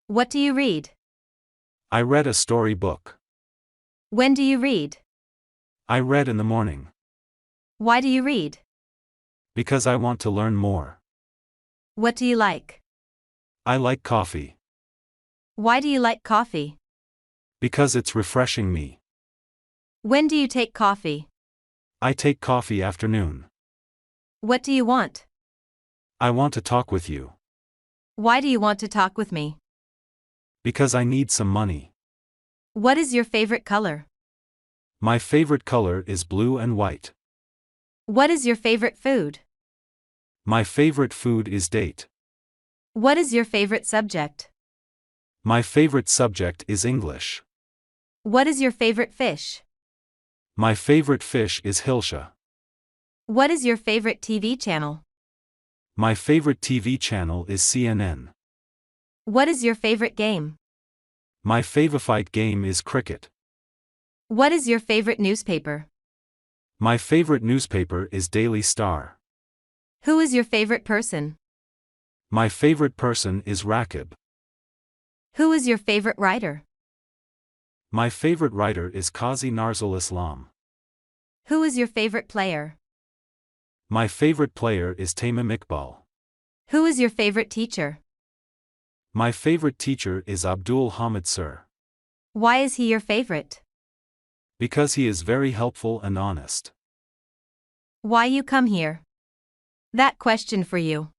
What do you read? I read a story book. When do you read? I read in the morning. Why do you read? Because I want to learn more. What do you like? I like coffee. Why do you like coffee? Because it's refreshing me. When do you take coffee? I take coffee afternoon. What do you want? I want to talk with you. Why do you want to talk with me? Because I need some money. What is your favorite color? My favorite color is blue and white. What is your favorite food? My favorite food is date. What is your favorite subject? My favorite subject is English. What is your favorite fish? My favorite fish is Hilsha. What is your favorite TV channel? My favorite TV channel is CNN. What is your favorite game? My favorite game is cricket. What is your favorite newspaper? My favorite newspaper is Daily Star. Who is your favorite person? My favorite person is Rakib. Who is your favorite writer? My favorite writer is Qazi Narzul Islam. Who is your favorite player? My favorite player is Tamim Iqbal. Who is your favorite teacher? My favorite teacher is Abdul Hamid Sir. Why is he your favorite? Because he is very helpful and honest. Why you come here? That question for you.